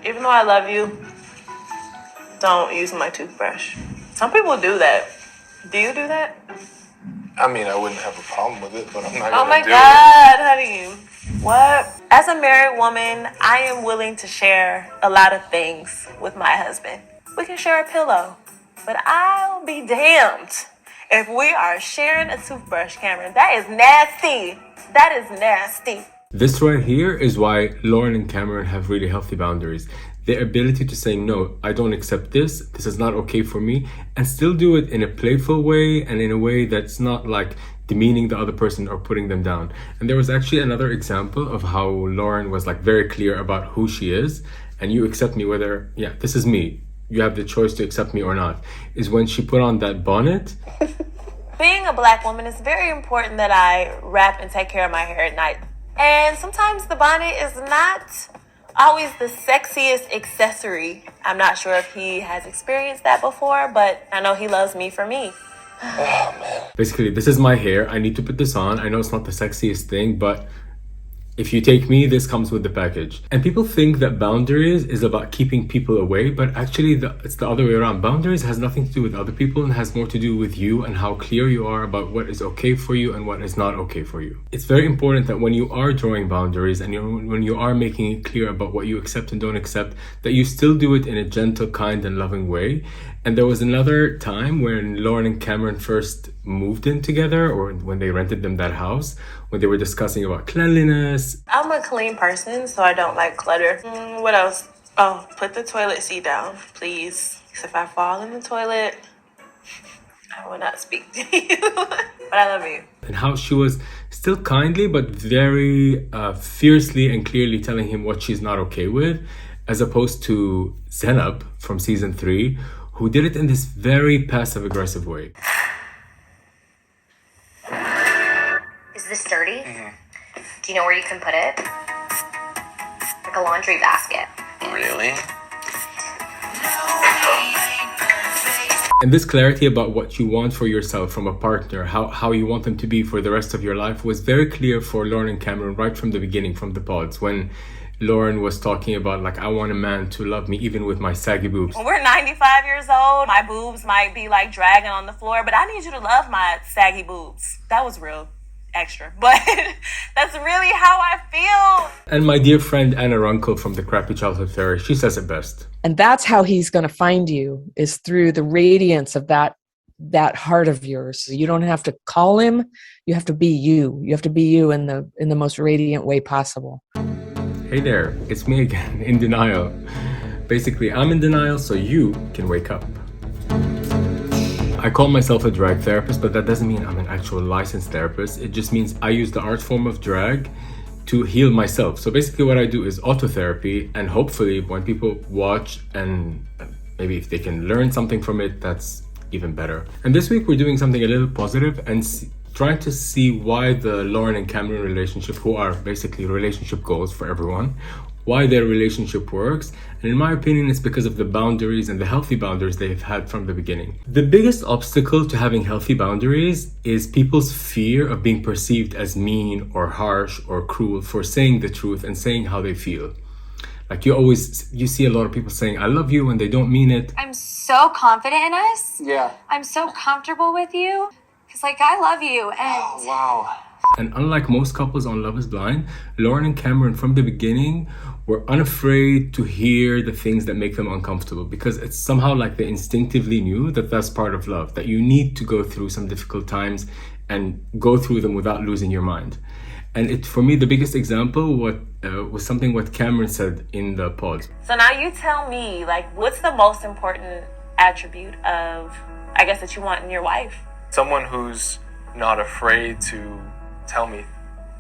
even though I love you, don't use my toothbrush. Some people do that. Do you do that? I mean, I wouldn't have a problem with it, but I'm not Oh gonna my do God, honey. What? As a married woman, I am willing to share a lot of things with my husband. We can share a pillow, but I'll be damned if we are sharing a toothbrush, Cameron. That is nasty. That is nasty. This right here is why Lauren and Cameron have really healthy boundaries. Their ability to say, no, I don't accept this is not okay for me, and still do it in a playful way and in a way that's not like demeaning the other person or putting them down. And there was actually another example of how Lauren was like very clear about who she is, and you accept me whether, yeah, this is me. You have the choice to accept me or not, is when she put on that bonnet. Being a black woman, it's very important that I wrap and take care of my hair at night. And sometimes the bonnet is not always the sexiest accessory. I'm not sure if he has experienced that before, but I know he loves me for me. Oh, man. Basically, this is my hair. I need to put this on. I know it's not the sexiest thing, but if you take me, this comes with the package. And people think that boundaries is about keeping people away, but actually it's the other way around. Boundaries has nothing to do with other people and has more to do with you and how clear you are about what is okay for you and what is not okay for you. It's very important that when you are drawing boundaries and when you are making it clear about what you accept and don't accept, that you still do it in a gentle, kind, and loving way. And there was another time when Lauren and Cameron first moved in together, or when they rented them that house, when they were discussing about cleanliness. I'm a clean person, so I don't like clutter. What else? Oh, put the toilet seat down, please. Because if I fall in the toilet, I will not speak to you. But I love you. And how she was still kindly, but very fiercely and clearly telling him what she's not okay with, as opposed to Zenab from season 3, who did it in this very passive-aggressive way. Is this dirty? Do you know where you can put it? Like a laundry basket. Really? And this clarity about what you want for yourself from a partner, how you want them to be for the rest of your life, was very clear for Lauren and Cameron right from the beginning, from the pods, when Lauren was talking about, like, I want a man to love me even with my saggy boobs. We're 95 years old. My boobs might be like dragging on the floor, but I need you to love my saggy boobs. That was real extra, but that's really how I feel. And my dear friend Anna Runkle from the Crappy Childhood Fairy, she says it best. And that's how he's going to find you, is through the radiance of that heart of yours. You don't have to call him. You have to be you. You have to be you in the most radiant way possible. Hey there, it's me again, in denial. Basically, I'm in denial so you can wake up. I call myself a drag therapist, but that doesn't mean I'm an actual licensed therapist. It just means I use the art form of drag to heal myself. So basically what I do is autotherapy, and hopefully when people watch and maybe if they can learn something from it, that's even better. And this week we're doing something a little positive and trying to see why the Lauren and Cameron relationship, who are basically relationship goals for everyone, why their relationship works. And in my opinion, it's because of the boundaries and the healthy boundaries they've had from the beginning. The biggest obstacle to having healthy boundaries is people's fear of being perceived as mean or harsh or cruel for saying the truth and saying how they feel. Like you see a lot of people saying, I love you, when they don't mean it. I'm so confident in us. Yeah. I'm so comfortable with you. Because, like, I love you. And Oh, wow. And unlike most couples on Love is Blind, Lauren and Cameron from the beginning were unafraid to hear the things that make them uncomfortable, because it's somehow like they instinctively knew that that's part of love, that you need to go through some difficult times and go through them without losing your mind. And for me, the biggest example was something what Cameron said in the pod. So now you tell me, like, what's the most important attribute of, I guess, that you want in your wife? Someone who's not afraid to tell me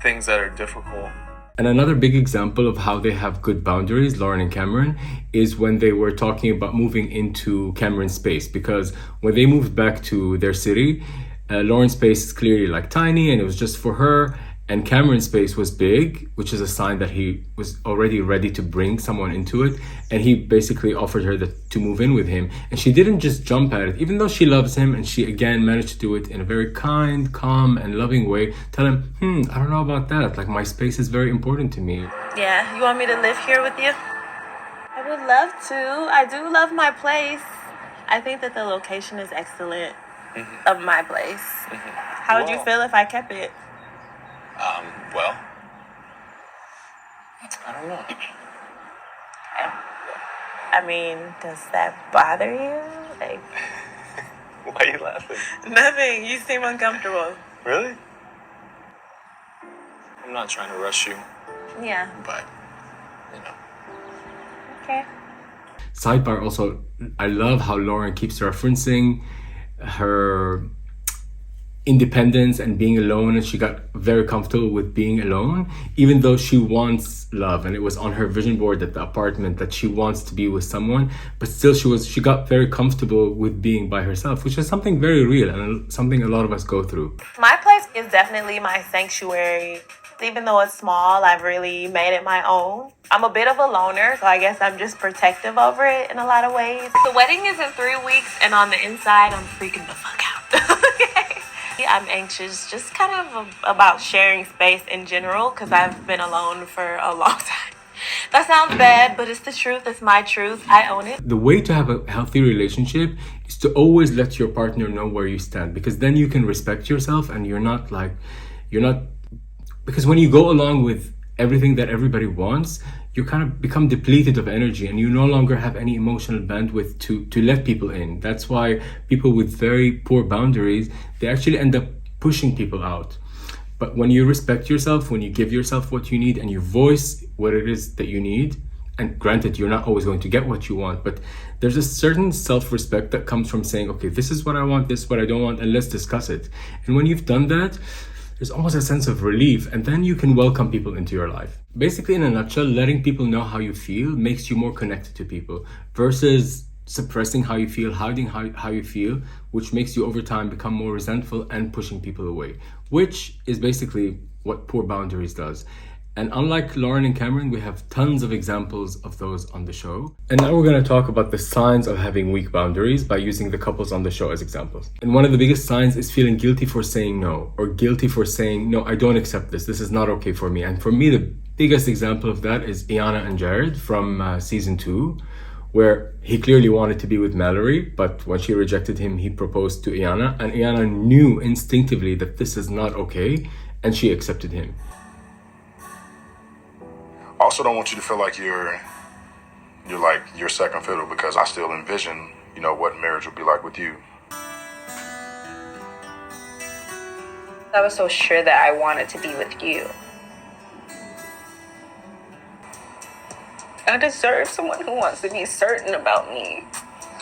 things that are difficult. And another big example of how they have good boundaries, Lauren and Cameron, is when they were talking about moving into Cameron's space. Because when they moved back to their city, Lauren's space is clearly like tiny and it was just for her. And Cameron's space was big, which is a sign that he was already ready to bring someone into it. And he basically offered her to move in with him. And she didn't just jump at it, even though she loves him. And she, again, managed to do it in a very kind, calm, and loving way. Tell him, I don't know about that. Like, my space is very important to me. Yeah, you want me to live here with you? I would love to. I do love my place. I think that the location is excellent of my place. How would you Well- feel if I kept it? Well, I don't know. I mean, does that bother you? Like, Why are you laughing? nothing. You seem uncomfortable. Really? I'm not trying to rush you, Yeah. but, you know. Okay. Sidebar also, I love how Lauren keeps referencing her independence and being alone, and she got very comfortable with being alone, even though she wants love, and it was on her vision board at the apartment that she wants to be with someone, but still she got very comfortable with being by herself, which is something very real and something a lot of us go through. My place is definitely my sanctuary. Even though it's small, I've really made it my own. I'm a bit of a loner, so I guess I'm just protective over it in a lot of ways. The wedding is in 3 weeks, and on the inside, I'm freaking the fuck out. Okay. I'm anxious, just kind of about sharing space in general, because I've been alone for a long time. That sounds bad, but it's the truth. It's my truth. I own it. The way to have a healthy relationship is to always let your partner know where you stand, because then you can respect yourself, and you're not because when you go along with everything that everybody wants, you kind of become depleted of energy, and you no longer have any emotional bandwidth to let people in. That's why people with very poor boundaries, they actually end up pushing people out. But when you respect yourself, when you give yourself what you need, and you voice what it is that you need, and granted, you're not always going to get what you want, but there's a certain self-respect that comes from saying, okay, this is what I want, this is what I don't want, and let's discuss it. And when you've done that, there's almost a sense of relief, and then you can welcome people into your life. Basically, in a nutshell, letting people know how you feel makes you more connected to people versus suppressing how you feel, hiding how you feel, which makes you over time become more resentful and pushing people away, which is basically what poor boundaries does. And unlike Lauren and Cameron, we have tons of examples of those on the show. And now we're going to talk about the signs of having weak boundaries by using the couples on the show as examples. And one of the biggest signs is feeling guilty for saying no, or guilty for saying, no, I don't accept this. This is not okay for me. And for me, the biggest example of that is Iana and Jared from season 2, where he clearly wanted to be with Mallory, but when she rejected him, he proposed to Iana, and Iana knew instinctively that this is not okay, and she accepted him. I also don't want you to feel like you're like your second fiddle, because I still envision, what marriage would be like with you. I was so sure that I wanted to be with you. I deserve someone who wants to be certain about me.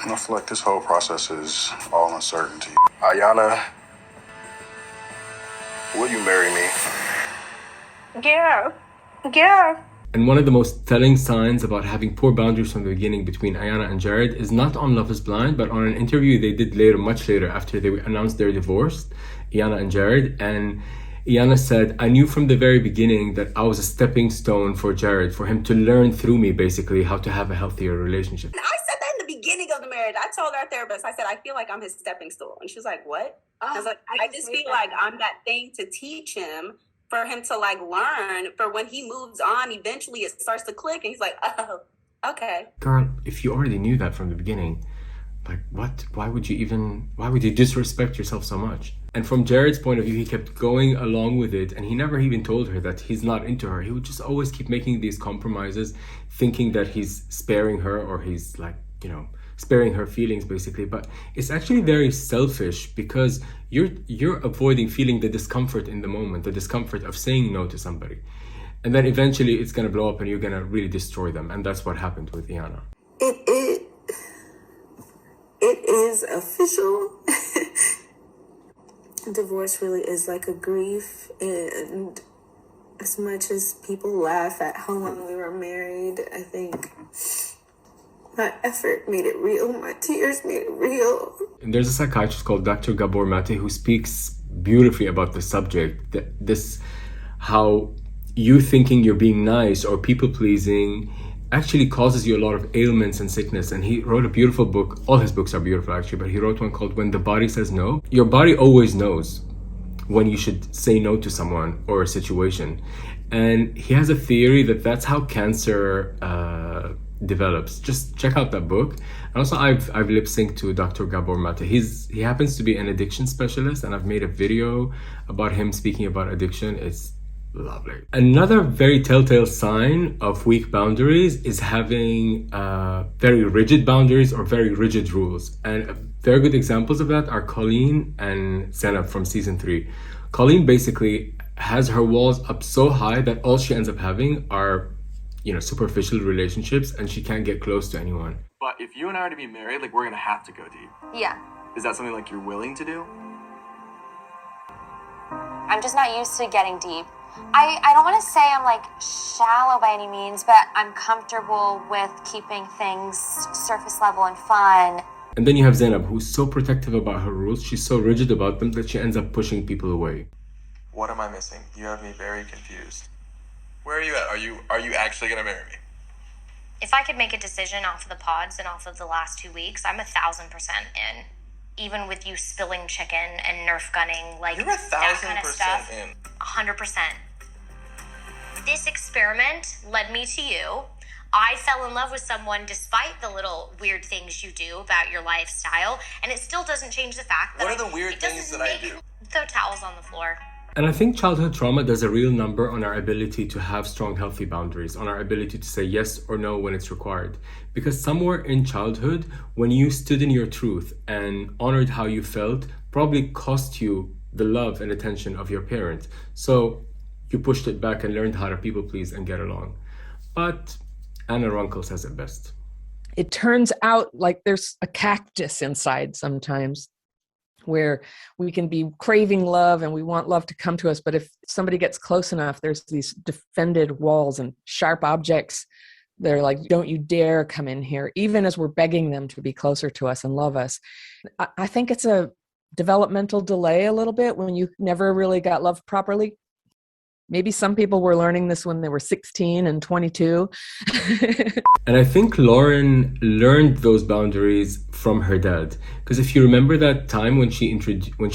And I feel like this whole process is all uncertainty. Ayana, will you marry me? Yeah. And one of the most telling signs about having poor boundaries from the beginning between Iana and Jared is not on Love is Blind, but on an interview they did much later, after they announced their divorce, Iana and Jared. And Iana said, I knew from the very beginning that I was a stepping stone for Jared, for him to learn through me, basically, how to have a healthier relationship. I said that in the beginning of the marriage. I told our therapist, I said, I feel like I'm his stepping stool. And she was like, what? I was like, I just feel like I'm that thing to teach him, for him to learn, for when he moves on, eventually it starts to click, and he's like, oh, okay. Girl, if you already knew that from the beginning, what? Why would you disrespect yourself so much? And from Jared's point of view, he kept going along with it, and he never even told her that he's not into her. He would just always keep making these compromises, thinking that he's sparing her, or he's sparing her feelings, basically. But it's actually very selfish, because you're avoiding feeling the discomfort in the moment, the discomfort of saying no to somebody. And then eventually it's going to blow up and you're going to really destroy them. And that's what happened with Iana. It is official. Divorce really is like a grief, and as much as people laugh at how long we were married, I think my effort made it real. My tears made it real. And there's a psychiatrist called Dr. Gabor Mate who speaks beautifully about the subject. How you thinking you're being nice or people-pleasing actually causes you a lot of ailments and sickness. And he wrote a beautiful book. All his books are beautiful, actually, but he wrote one called When the Body Says No. Your body always knows when you should say no to someone or a situation. And he has a theory that that's how cancer develops. Just check out that book. And also I've lip synced to Dr. Gabor Mate. He happens to be an addiction specialist, and I've made a video about him speaking about addiction. It's lovely. Another very telltale sign of weak boundaries is having very rigid boundaries or very rigid rules. And very good examples of that are Colleen and Zainab from season 3. Colleen basically has her walls up so high that all she ends up having are, superficial relationships, and she can't get close to anyone. But if you and I are to be married, we're gonna have to go deep. Yeah. Is that something you're willing to do? I'm just not used to getting deep. I don't want to say I'm shallow by any means, but I'm comfortable with keeping things surface level and fun. And then you have Zainab, who's so protective about her rules. She's so rigid about them that she ends up pushing people away. What am I missing? You have me very confused. Where are you at? Are you actually gonna marry me? If I could make a decision off of the pods and off of the last 2 weeks, I'm 1,000% in. Even with you spilling chicken and Nerf gunning, You're that kind of 1,000% stuff. in. 100%. This experiment led me to you. I fell in love with someone despite the little weird things you do about your lifestyle, and it still doesn't change the fact that What are the weird things that I do? Throw towels on the floor. And I think childhood trauma does a real number on our ability to have strong, healthy boundaries, on our ability to say yes or no when it's required. Because somewhere in childhood, when you stood in your truth and honored how you felt, probably cost you the love and attention of your parent. So you pushed it back and learned how to people please and get along. But Anna Runkle says it best. It turns out like there's a cactus inside sometimes, where we can be craving love and we want love to come to us. But if somebody gets close enough, there's these defended walls and sharp objects. They're like, don't you dare come in here, even as we're begging them to be closer to us and love us. I think it's a developmental delay a little bit when you never really got loved properly. Maybe some people were learning this when they were 16 and 22. And I think Lauren learned those boundaries from her dad. Because if you remember that time when she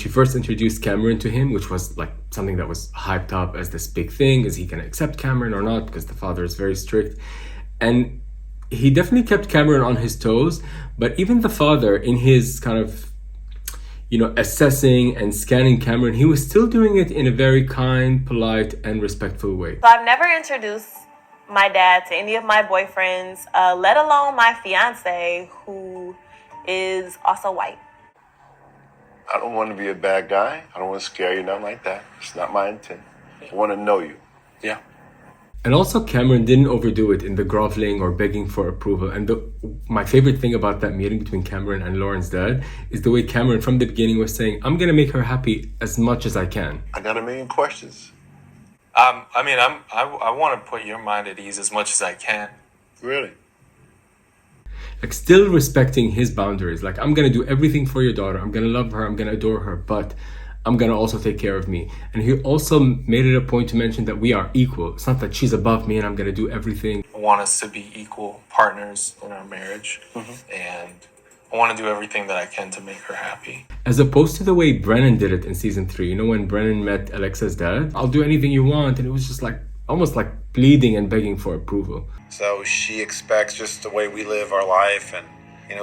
first introduced Cameron to him, which was like something that was hyped up as this big thing, is he going to accept Cameron or not? Because the father is very strict. And he definitely kept Cameron on his toes. But even the father, in his kind of assessing and scanning Cameron, he was still doing it in a very kind, polite, and respectful way. So I've never introduced my dad to any of my boyfriends, let alone my fiance, who is also white. I don't want to be a bad guy. I don't want to scare you, nothing like that. It's not my intent. I want to know you. Yeah. And also Cameron didn't overdo it in the groveling or begging for approval. And my favorite thing about that meeting between Cameron and Lauren's dad is the way Cameron from the beginning was saying, I'm going to make her happy as much as I can. I got a million questions. I want to put your mind at ease as much as I can. Really? Like still respecting his boundaries. Like, I'm going to do everything for your daughter. I'm going to love her. I'm going to adore her. But I'm going to also take care of me. And he also made it a point to mention that we are equal. It's not that she's above me and I'm going to do everything. I want us to be equal partners in our marriage. And I want to do everything that I can to make her happy. As opposed to the way Brennan did it in season 3. When Brennan met Alexa's dad, I'll do anything you want. And it was just like, almost like pleading and begging for approval. So she expects just the way we live our life and,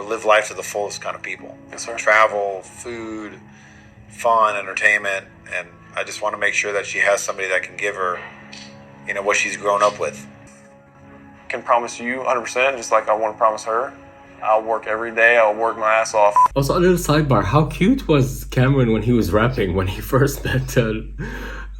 live life to the fullest kind of people. Yes, sir. Travel, food, fun, entertainment, and I just want to make sure that she has somebody that can give her, what she's grown up with. Can promise you 100%, just like I want to promise her. I'll work every day. I'll work my ass off. Also, a little sidebar. How cute was Cameron when he was rapping when he first met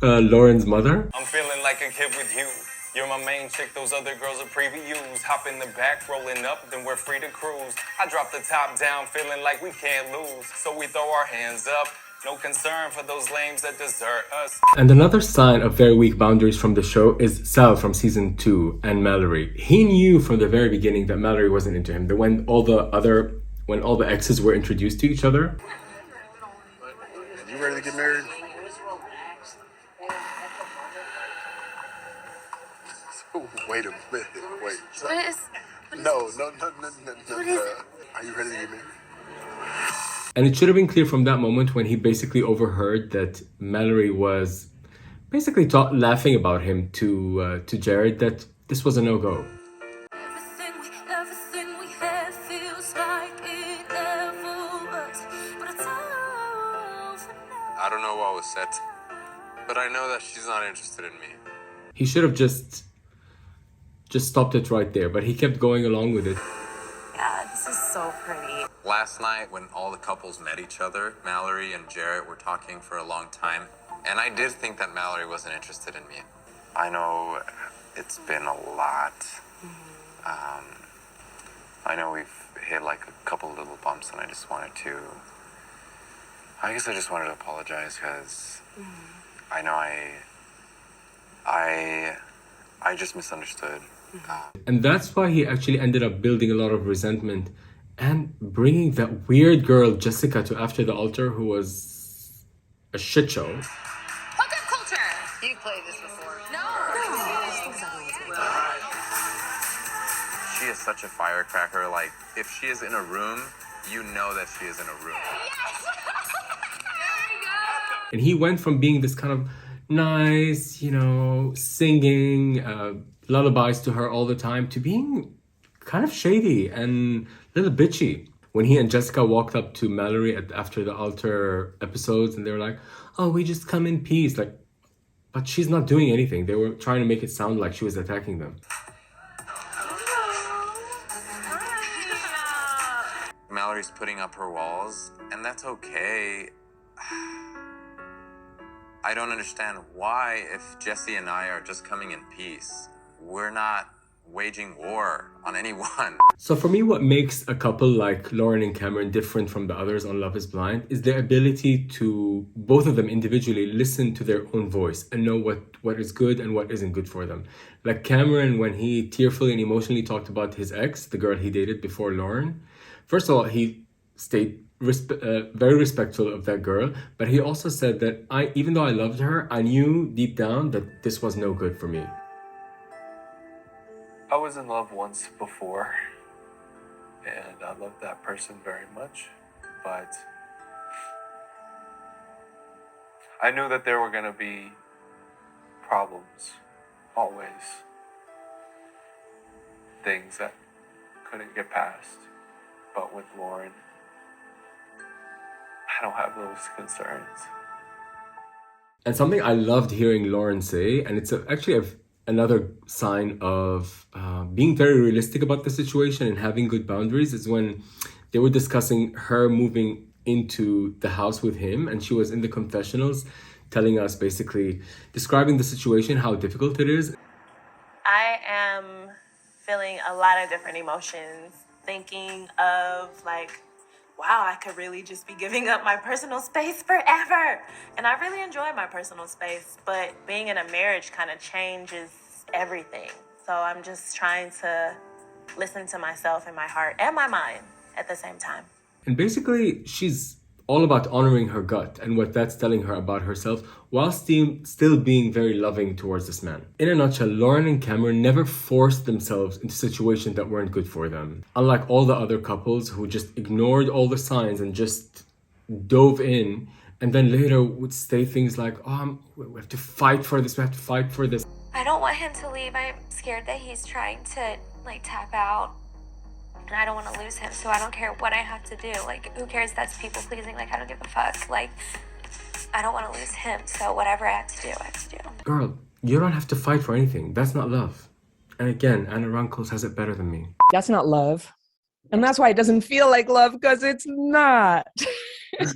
Lauren's mother? I'm feeling like a kid with you. You're my main chick, those other girls are previews. Hop in the back, rolling up, then we're free to cruise. I drop the top down, feeling like we can't lose. So we throw our hands up. No concern for those lames that desert us. And another sign of very weak boundaries from the show is Sal from season 2 and Mallory. He knew from the very beginning that Mallory wasn't into him. That when all the exes were introduced to each other. You ready to get married? Wait a minute. Wait. What is? No. Are you ready to get married? And it should have been clear from that moment when he basically overheard that Mallory was basically laughing about him to Jared that this was a no-go. I don't know what was said, but I know that she's not interested in me. He should have just stopped it right there, but he kept going along with it. Yeah, this is so pretty. Last night, when all the couples met each other, Mallory and Jarrett were talking for a long time, and I did think that Mallory wasn't interested in me. I know it's been a lot. I know we've hit like a couple little bumps, and I just wanted to apologize because I know I just misunderstood. And that's why he actually ended up building a lot of resentment and bringing that weird girl, Jessica, to after the altar, who was a shit show. Hookup culture. You've played this before. No. She is such a firecracker. Like, if she is in a room, you know that she is in a room. Yes. And he went from being this kind of nice, singing lullabies to her all the time to being kind of shady and a little bitchy. When he and Jessica walked up to Mallory after the altar episodes, and they were like, oh, we just come in peace. Like, but she's not doing anything. They were trying to make it sound like she was attacking them. Mallory's putting up her walls, and that's okay. I don't understand why, if Jesse and I are just coming in peace, we're not waging war on anyone. So for me, what makes a couple like Lauren and Cameron different from the others on Love is Blind is their ability to, both of them individually, listen to their own voice and know what is good and what isn't good for them. Like Cameron, when he tearfully and emotionally talked about his ex, the girl he dated before Lauren, first of all, he stayed very respectful of that girl, but he also said that even though I loved her, I knew deep down that this was no good for me. I was in love once before, and I loved that person very much, but I knew that there were going to be problems, always. Things that couldn't get past. But with Lauren, I don't have those concerns. And something I loved hearing Lauren say, and it's actually another sign of being very realistic about the situation and having good boundaries, is when they were discussing her moving into the house with him, and she was in the confessionals telling us, basically describing the situation, how difficult it is. I am feeling a lot of different emotions, thinking of like, wow, I could really just be giving up my personal space forever. And I really enjoy my personal space, but being in a marriage kind of changes everything. So I'm just trying to listen to myself and my heart and my mind at the same time. And basically, she's all about honoring her gut and what that's telling her about herself, while still being very loving towards this man. In a nutshell, Lauren and Cameron never forced themselves into situations that weren't good for them. Unlike all the other couples who just ignored all the signs and just dove in, and then later would say things like, oh, we have to fight for this, we have to fight for this. I don't want him to leave. I'm scared that he's trying to tap out. And I don't want to lose him, so I don't care what I have to do. Who cares? That's people pleasing. I don't give a fuck. I don't want to lose him, so whatever I have to do, I have to do. Girl, you don't have to fight for anything. That's not love. And again, Anna Runkle says it better than me. That's not love. And that's why it doesn't feel like love, because it's not. It's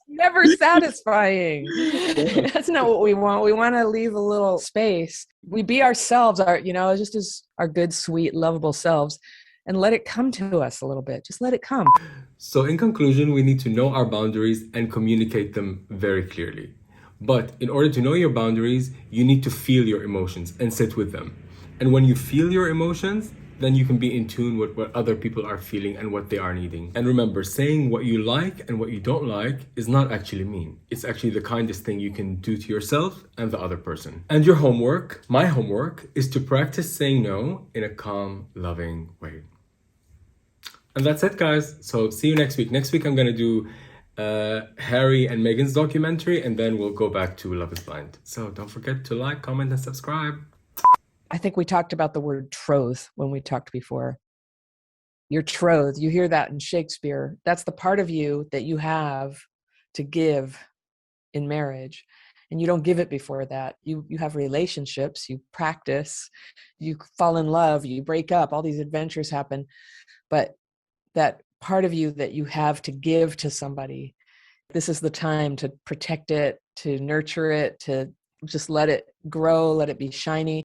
never satisfying. That's not what we want. We want to leave a little space. We be ourselves, just as our good, sweet, lovable selves, and let it come to us a little bit. Just let it come. So in conclusion, we need to know our boundaries and communicate them very clearly. But in order to know your boundaries, you need to feel your emotions and sit with them. And when you feel your emotions, then you can be in tune with what other people are feeling and what they are needing. And remember, saying what you like and what you don't like is not actually mean. It's actually the kindest thing you can do to yourself and the other person. And your homework, my homework, is to practice saying no in a calm, loving way. And that's it, guys. So see you next week. Next week, I'm going to do Harry and Meghan's documentary, and then we'll go back to Love is Blind. So don't forget to like, comment, and subscribe. I think we talked about the word troth when we talked before. Your troth, you hear that in Shakespeare. That's the part of you that you have to give in marriage. And you don't give it before that. You have relationships, you practice, you fall in love, you break up, all these adventures happen. But that part of you that you have to give to somebody, this is the time to protect it, to nurture it, to just let it grow, let it be shiny.